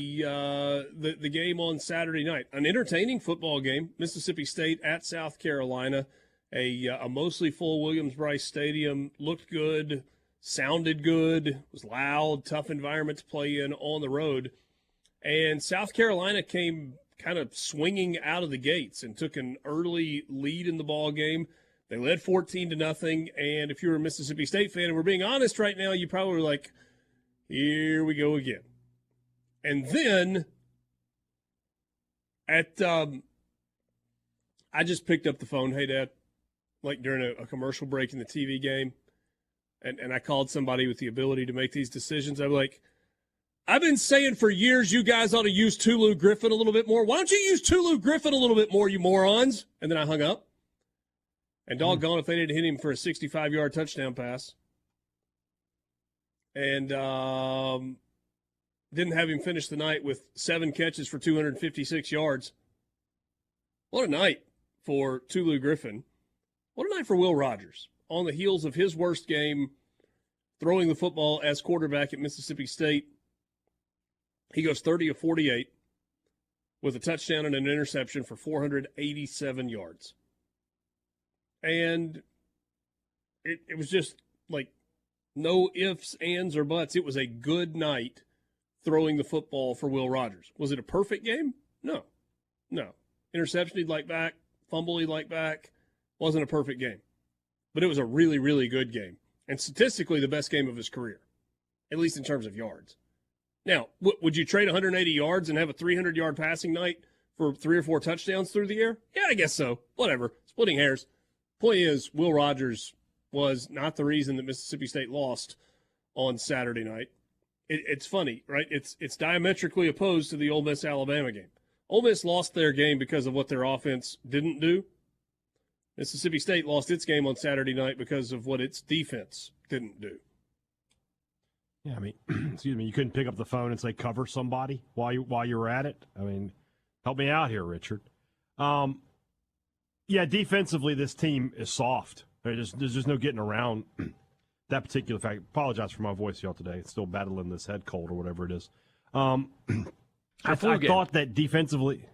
the game on Saturday night. An entertaining football game. Mississippi State at South Carolina. A mostly full Williams-Brice Stadium. Looked good, sounded good, was loud, tough environment to play in on the road. And South Carolina came kind of swinging out of the gates and took an early lead in the ball game. They led 14-0, and if you're a Mississippi State fan, and we're being honest right now, you probably were like, here we go again. And then I just picked up the phone, hey, Dad, like during a commercial break in the TV game, and I called somebody with the ability to make these decisions. I'm like, I've been saying for years you guys ought to use Tulu Griffin a little bit more. Why don't you use Tulu Griffin a little bit more, you morons? And then I hung up. And doggone if they didn't hit him for a 65-yard touchdown pass. And didn't have him finish the night with 7 catches for 256 yards. What a night for Tulu Griffin. What a night for Will Rogers. On the heels of his worst game throwing the football as quarterback at Mississippi State, he goes 30 of 48 with a touchdown and an interception for 487 yards. And it was just like no ifs, ands, or buts. It was a good night throwing the football for Will Rogers. Was it a perfect game? No. Interception he'd like back, fumble he'd like back. Wasn't a perfect game. But it was a really, really good game. And statistically the best game of his career, at least in terms of yards. Now, would you trade 180 yards and have a 300-yard passing night for 3 or 4 touchdowns through the air? Yeah, I guess so. Whatever. Splitting hairs. Point is, Will Rogers was not the reason that Mississippi State lost on Saturday night. It's funny, right? It's diametrically opposed to the Ole Miss-Alabama game. Ole Miss lost their game because of what their offense didn't do. Mississippi State lost its game on Saturday night because of what its defense didn't do. Yeah, I mean, excuse me, you couldn't pick up the phone and say cover somebody while you were at it? I mean, help me out here, Richard. Yeah, defensively, this team is soft. There's just no getting around that particular fact. Apologize for my voice, y'all, today. It's still battling this head cold or whatever it is. I thought that defensively,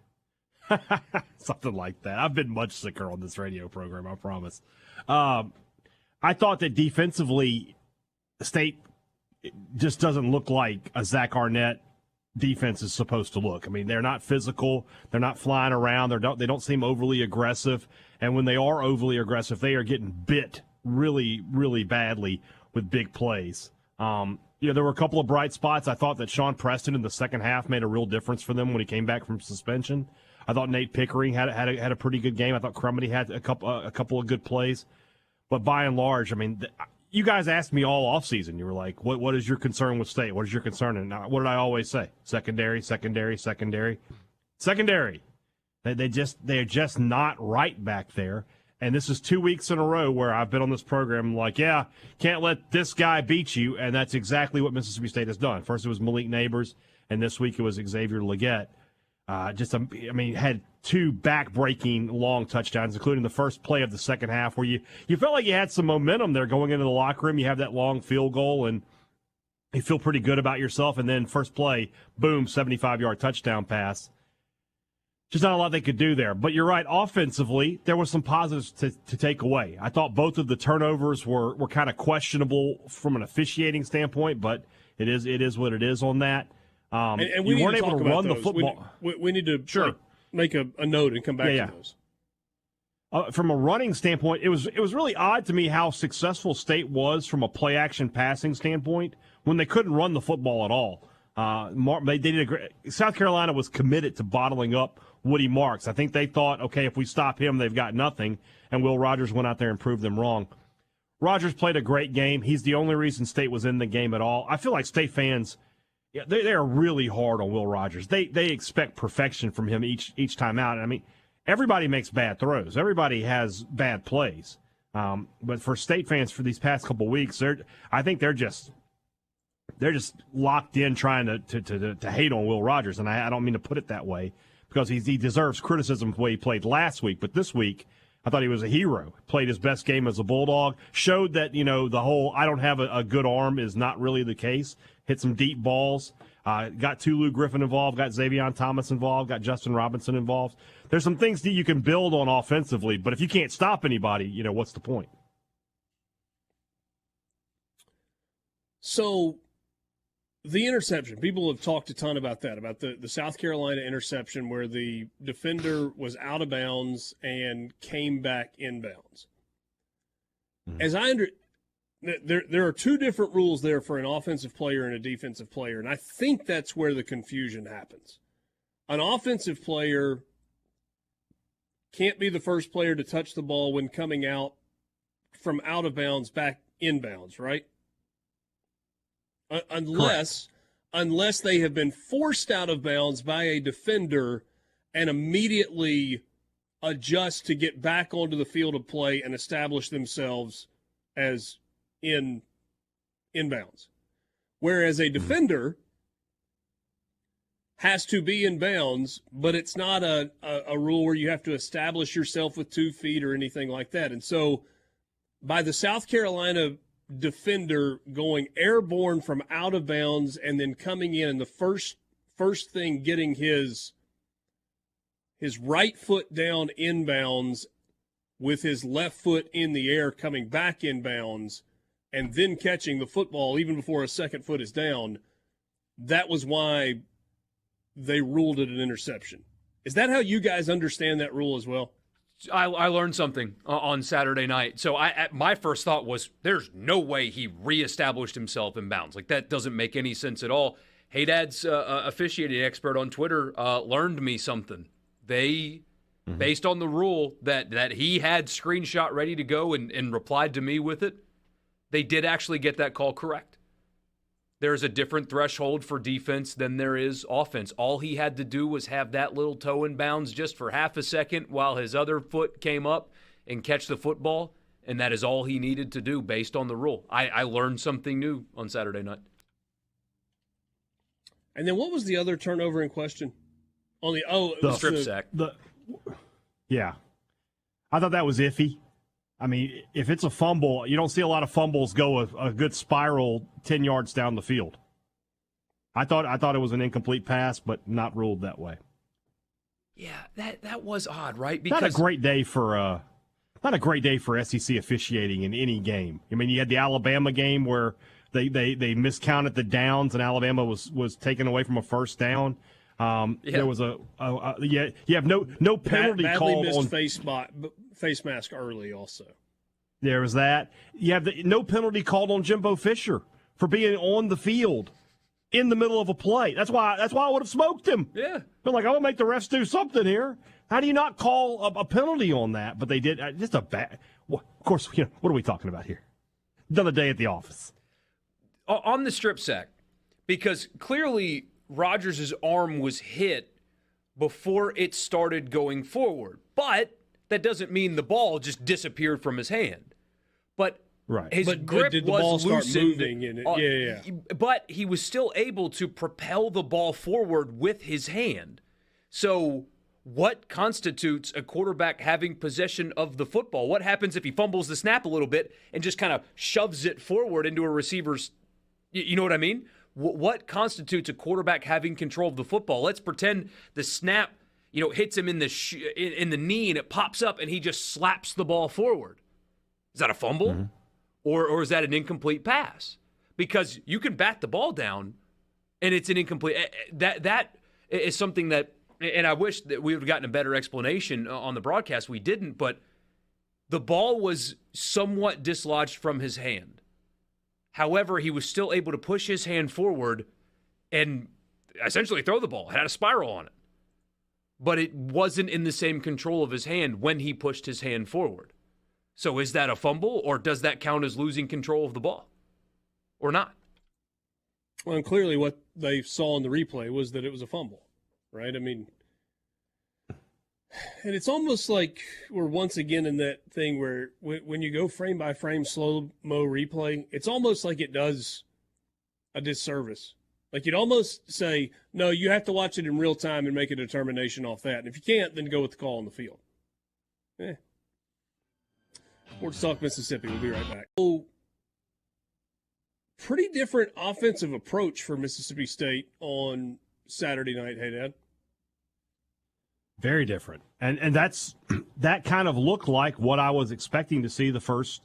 something like that. I've been much sicker on this radio program, I promise. I thought that defensively, State just doesn't look like a Zach Arnett defense is supposed to look. I mean, they're not physical. They're not flying around. They don't seem overly aggressive. And when they are overly aggressive, they are getting bit really, really badly with big plays. There were a couple of bright spots. I thought that Sean Preston in the second half made a real difference for them when he came back from suspension. I thought Nate Pickering had a pretty good game. I thought Crumity had a couple of good plays. But by and large, I mean, you guys asked me all offseason. You were like, what is your concern with State? What is your concern? And what did I always say? Secondary. They're just not right back there. And this is 2 weeks in a row where I've been on this program like, yeah, can't let this guy beat you. And that's exactly what Mississippi State has done. First it was Malik Neighbors, and this week it was Xavier Legette. Had 2 back-breaking long touchdowns, including the first play of the second half where you felt like you had some momentum there going into the locker room. You have that long field goal, and you feel pretty good about yourself. And then first play, boom, 75-yard touchdown pass. Just not a lot they could do there. But you're right, offensively, there was some positives to take away. I thought both of the turnovers were kind of questionable from an officiating standpoint, but it is what it is on that. And we weren't able to run the football. We need to make a note and come back to those. From a running standpoint, it was really odd to me how successful State was from a play-action passing standpoint when they couldn't run the football at all. South Carolina was committed to bottling up Woody Marks. I think they thought, okay, if we stop him, they've got nothing, and Will Rogers went out there and proved them wrong. Rogers played a great game. He's the only reason State was in the game at all. I feel like State fans, they are really hard on Will Rogers. They expect perfection from him each time out. I mean, everybody makes bad throws. Everybody has bad plays. But for State fans for these past couple weeks, I think they're just locked in trying to hate on Will Rogers, and I don't mean to put it that way because he deserves criticism for the way he played last week. But this week, I thought he was a hero. Played his best game as a Bulldog. Showed that the whole I don't have a good arm is not really the case. Hit some deep balls. Got Tulu Griffin involved, got Xavier Thomas involved, got Justin Robinson involved. There's some things that you can build on offensively, but if you can't stop anybody, what's the point? So the interception, people have talked a ton about that, about the South Carolina interception where the defender was out of bounds and came back inbounds. There are two different rules there for an offensive player and a defensive player, and I think that's where the confusion happens. An offensive player can't be the first player to touch the ball when coming out from out of bounds back inbounds, right? Unless they have been forced out of bounds by a defender and immediately adjust to get back onto the field of play and establish themselves as inbounds. Whereas a defender has to be in bounds, but it's not a rule where you have to establish yourself with 2 feet or anything like that. And so by the South Carolina defender going airborne from out of bounds and then coming in and the first thing getting his right foot down inbounds with his left foot in the air coming back inbounds and then catching the football even before a second foot is down, that was why they ruled it an interception. Is that how you guys understand that rule as well? I learned something on Saturday night. So my first thought was, there's no way he reestablished himself in bounds. Like, that doesn't make any sense at all. Hey Dad's officiating expert on Twitter learned me something. They, based on the rule that he had screenshot ready to go and replied to me with it, they did actually get that call correct. There's a different threshold for defense than there is offense. All he had to do was have that little toe in bounds just for half a second while his other foot came up and catch the football, and that is all he needed to do based on the rule. I learned something new on Saturday night. And then what was the other turnover in question? The strip sack. Yeah. I thought that was iffy. I mean, if it's a fumble, you don't see a lot of fumbles go a good spiral 10 yards down the field. I thought it was an incomplete pass, but not ruled that way. Yeah, that was odd, right? Because not a great day for SEC officiating in any game. I mean, you had the Alabama game where they miscounted the downs and Alabama was taken away from a first down. There was you have no penalty called missed on face mask early also. There was that. You have no penalty called on Jimbo Fisher for being on the field in the middle of a play. That's why I would have smoked him. Yeah. Been like, I want to make the refs do something here. How do you not call a penalty on that? But they did. Just a bad. Of course, what are we talking about here? Another day at the office. On the strip sack, because clearly Rodgers' arm was hit before it started going forward. But that doesn't mean the ball just disappeared from his hand. But right. his grip did the was ball start loosened. Moving in it? Yeah. But he was still able to propel the ball forward with his hand. So what constitutes a quarterback having possession of the football? What happens if he fumbles the snap a little bit and just kind of shoves it forward into a receiver's – you know what I mean? What constitutes a quarterback having control of the football? Let's pretend the snap – hits him in the knee and it pops up and he just slaps the ball forward. Is that a fumble? Mm-hmm. Or is that an incomplete pass? Because you can bat the ball down and it's an incomplete. That is something that, and I wish that we would have gotten a better explanation on the broadcast. We didn't, but the ball was somewhat dislodged from his hand. However, he was still able to push his hand forward and essentially throw the ball. It had a spiral on it. But it wasn't in the same control of his hand when he pushed his hand forward. So is that a fumble, or does that count as losing control of the ball? Or not? Well, and clearly what they saw in the replay was that it was a fumble, right? I mean, and it's almost like we're once again in that thing where when you go frame by frame slow-mo replay, it's almost like it does a disservice. Like you'd almost say, no, you have to watch it in real time and make a determination off that. And if you can't, then go with the call on the field. Sports Talk Mississippi. We'll be right back. So Pretty different offensive approach for Mississippi State on Saturday night, hey, Dad? Very different. And that kind of looked like what I was expecting to see the first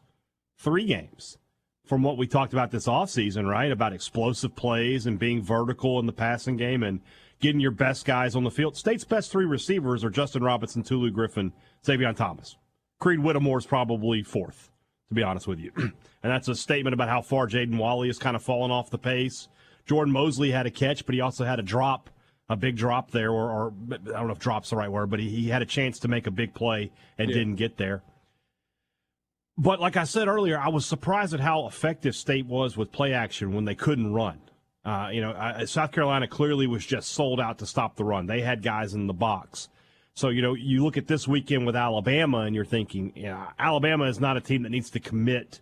3 games from what we talked about this offseason, right? About explosive plays and being vertical in the passing game and getting your best guys on the field. State's best 3 receivers are Justin Robinson, Tulu Griffin, Xavier Thomas. Creed Whittemore is probably 4th, to be honest with you. And that's a statement about how far Jaden Wally has kind of fallen off the pace. Jordan Mosley had a catch, but he also had a big drop there, or I don't know if drop's the right word, but he had a chance to make a big play and didn't get there. But like I said earlier, I was surprised at how effective State was with play action when they couldn't run. South Carolina clearly was just sold out to stop the run. They had guys in the box. So, you look at this weekend with Alabama and you're thinking, Alabama is not a team that needs to commit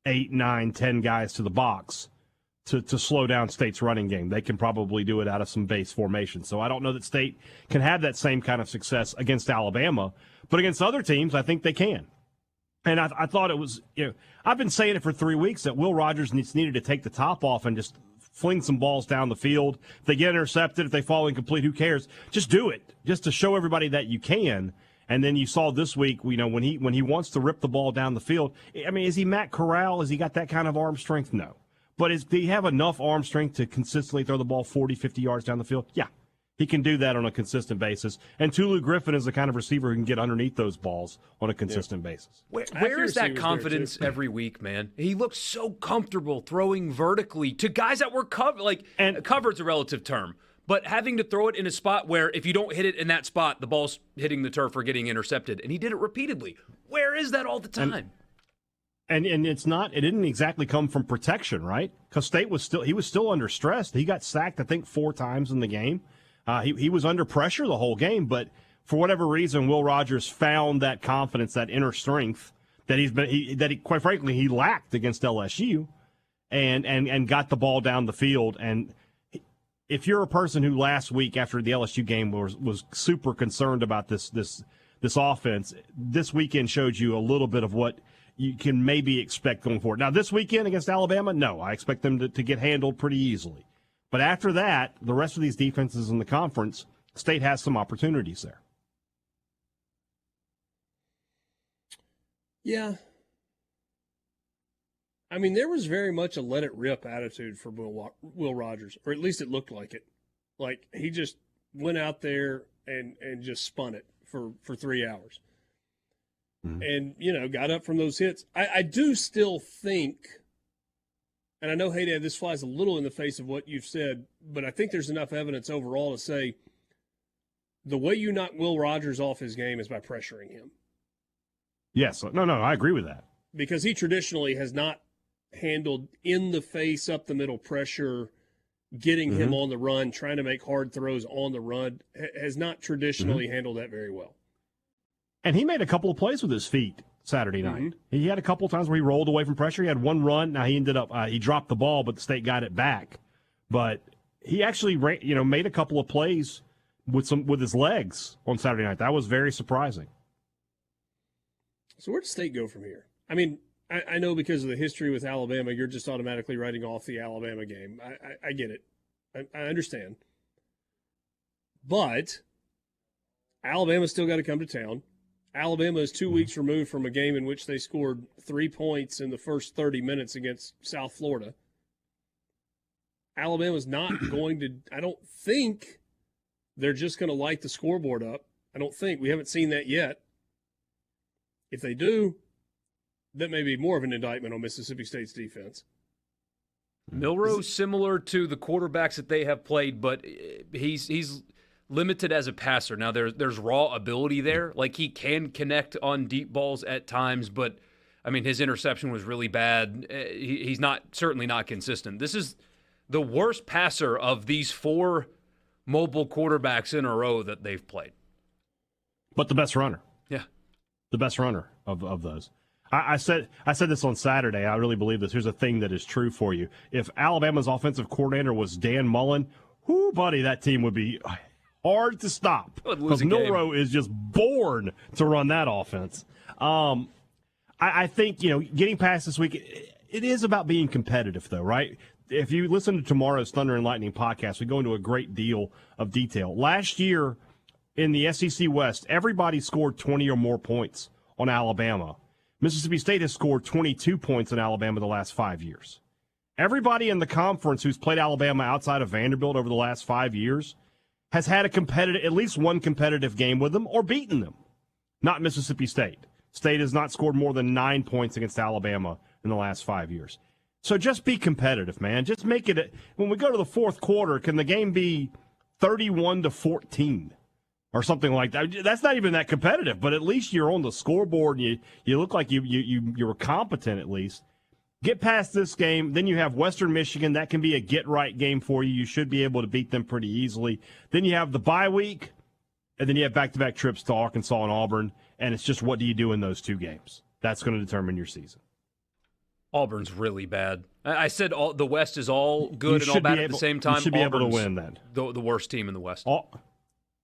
8, 9, 10 guys to the box to slow down State's running game. They can probably do it out of some base formation. So I don't know that State can have that same kind of success against Alabama, but against other teams, I think they can. And I thought it was, I've been saying it for 3 weeks that Will Rogers needed to take the top off and just fling some balls down the field. If they get intercepted, if they fall incomplete, who cares? Just do it, just to show everybody that you can. And then you saw this week, when he wants to rip the ball down the field. I mean, is he Matt Corral? Has he got that kind of arm strength? No. But do you have enough arm strength to consistently throw the ball 40, 50 yards down the field? Yeah. He can do that on a consistent basis. And Tulu Griffin is the kind of receiver who can get underneath those balls on a consistent basis. Where is that confidence every week, man? He looks so comfortable throwing vertically to guys that were covered. Covered's a relative term. But having to throw it in a spot where if you don't hit it in that spot, the ball's hitting the turf or getting intercepted. And he did it repeatedly. Where is that all the time? And it didn't exactly come from protection, right? Because State was still under stress. He got sacked, I think, 4 times in the game. He was under pressure the whole game, but for whatever reason, Will Rogers found that confidence, that inner strength that quite frankly he lacked against LSU, and got the ball down the field. And if you're a person who last week after the LSU game was super concerned about this offense, this weekend showed you a little bit of what you can maybe expect going forward. Now, this weekend against Alabama, no, I expect them to get handled pretty easily. But after that, the rest of these defenses in the conference, State has some opportunities there. Yeah. I mean, there was very much a let-it-rip attitude for Will Rogers, or at least it looked like it. Like, he just went out there and just spun it for 3 hours. Mm-hmm. And, got up from those hits. I do still think, and I know, hey, Dad, this flies a little in the face of what you've said, but I think there's enough evidence overall to say the way you knock Will Rogers off his game is by pressuring him. Yes. No, I agree with that. Because he traditionally has not handled in-the-face, up-the-middle pressure, getting him on the run, trying to make hard throws on the run, has not traditionally handled that very well. And he made a couple of plays with his feet Saturday night. He had a couple of times where he rolled away from pressure. He had one run. Now he ended up he dropped the ball, but the State got it back. But he actually made a couple of plays with his legs on Saturday night. That was very surprising. So where does State go from here? I mean, I know because of the history with Alabama, you're just automatically writing off the Alabama game. I get it. I understand. But Alabama's still got to come to town. Alabama is 2 weeks removed from a game in which they scored 3 points in the first 30 minutes against South Florida. Alabama's not going to – I don't think they're just going to light the scoreboard up. I don't think. We haven't seen that yet. If they do, that may be more of an indictment on Mississippi State's defense. Milroe's similar to the quarterbacks that they have played, but he's limited as a passer. Now, there's raw ability there. Like, he can connect on deep balls at times, but, I mean, his interception was really bad. He's certainly not consistent. This is the worst passer of these 4 mobile quarterbacks in a row that they've played. But the best runner. Yeah. The best runner of those. I said this on Saturday. I really believe this. Here's a thing that is true for you. If Alabama's offensive coordinator was Dan Mullen, whoo, buddy, that team would be hard to stop. Because Milroe is just born to run that offense. I think, getting past this week, it is about being competitive, though, right? If you listen to tomorrow's Thunder and Lightning podcast, we go into a great deal of detail. Last year in the SEC West, everybody scored 20 or more points on Alabama. Mississippi State has scored 22 points on Alabama the last 5 years. Everybody in the conference who's played Alabama outside of Vanderbilt over the last 5 years has had at least one competitive game with them or beaten them. Not Mississippi State. State has not scored more than 9 points against Alabama in the last 5 years. So just be competitive, man. Just make it. When we go to the fourth quarter, can the game be 31-14 or something like that? That's not even that competitive, but at least you're on the scoreboard and you look like you were competent at least. Get past this game, then you have Western Michigan. That can be a get-right game for you. You should be able to beat them pretty easily. Then you have the bye week, and then you have back-to-back trips to Arkansas and Auburn, and it's just what do you do in those two games? That's going to determine your season. Auburn's really bad. I said the West is all good and all bad at the same time. You should be able to win that. The worst team in the West.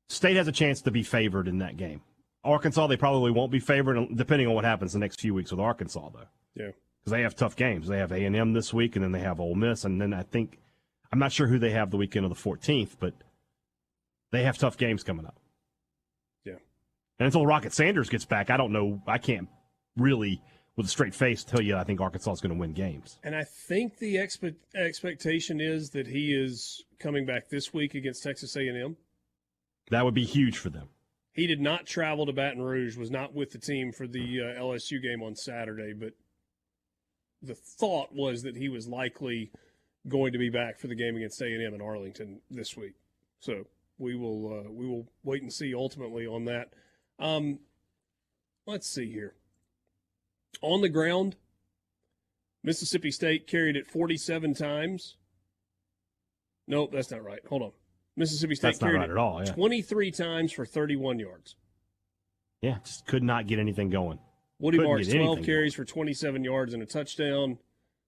State has a chance to be favored in that game. Arkansas, they probably won't be favored, depending on what happens the next few weeks with Arkansas, though. Yeah. Because they have tough games. They have A&M this week, and then they have Ole Miss, and then I'm not sure who they have the weekend of the 14th, but they have tough games coming up. Yeah. And until Rocket Sanders gets back, I don't know. I can't really, with a straight face, tell you I think Arkansas is going to win games. And I think the expectation is that he is coming back this week against Texas A&M. That would be huge for them. He did not travel to Baton Rouge, was not with the team for the LSU game on Saturday, but the thought was that he was likely going to be back for the game against A&M in Arlington this week. So we will wait and see ultimately on that. Let's see here. On the ground, Mississippi State carried it 47 times. Nope, that's not right. Hold on. Mississippi State carried it at all, 23 times for 31 yards. Yeah, just could not get anything going. Woody Marks, 12 carries for 27 yards and a touchdown.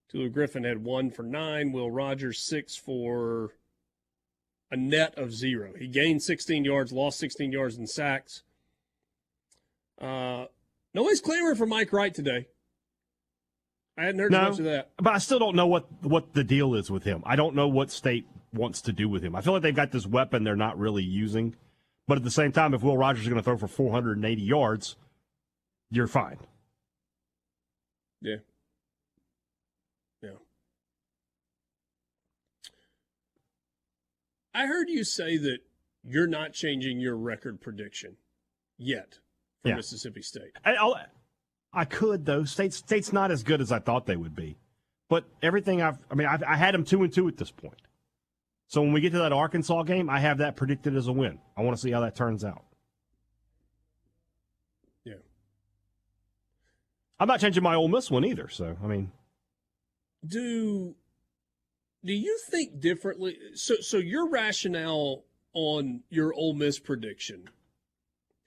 Tulu Griffin had 1 for 9. Will Rogers, 6 for a net of 0. He gained 16 yards, lost 16 yards in sacks. Nobody's clamoring for Mike Wright today. I hadn't heard much of that. But I still don't know what the deal is with him. I don't know what State wants to do with him. I feel like they've got this weapon they're not really using. But at the same time, if Will Rogers is going to throw for 480 yards, you're fine. Yeah. Yeah. I heard you say that you're not changing your record prediction yet for Mississippi State. I could, though. State's not as good as I thought they would be. But everything I had them 2-2 at this point. So when we get to that Arkansas game, I have that predicted as a win. I want to see how that turns out. Yeah. I'm not changing my Ole Miss one either, so, I mean. Do you think differently? So your rationale on your Ole Miss prediction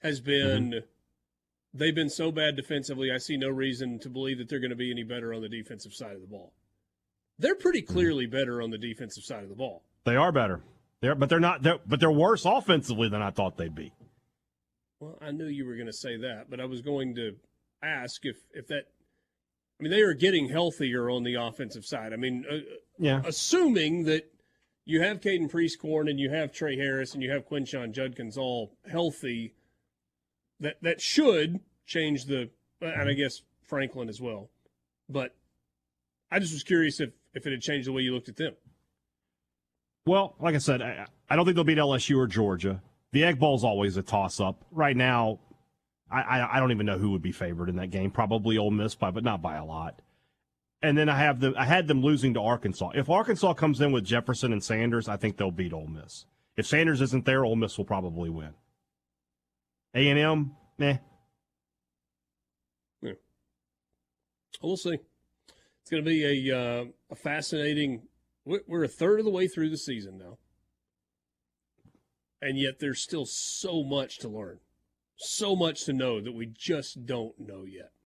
has been they've been so bad defensively, I see no reason to believe that they're going to be any better on the defensive side of the ball. They're pretty clearly better on the defensive side of the ball. They are better. But they're worse offensively than I thought they'd be. Well, I knew you were going to say that, but I was going to ask if that. I mean, they are getting healthier on the offensive side. I mean, assuming that you have Caden Priestcorn and you have Trey Harris and you have Quinshon Judkins all healthy, that should change and I guess Franklin as well. But I just was curious if it had changed the way you looked at them. Well, like I said, I don't think they'll beat LSU or Georgia. The Egg Bowl's always a toss-up. Right now, I don't even know who would be favored in that game. Probably Ole Miss, but not by a lot. And then I had them losing to Arkansas. If Arkansas comes in with Jefferson and Sanders, I think they'll beat Ole Miss. If Sanders isn't there, Ole Miss will probably win. A&M, meh. Yeah. We'll see. It's going to be a fascinating. We're a third of the way through the season now, and yet there's still so much to learn, so much to know that we just don't know yet.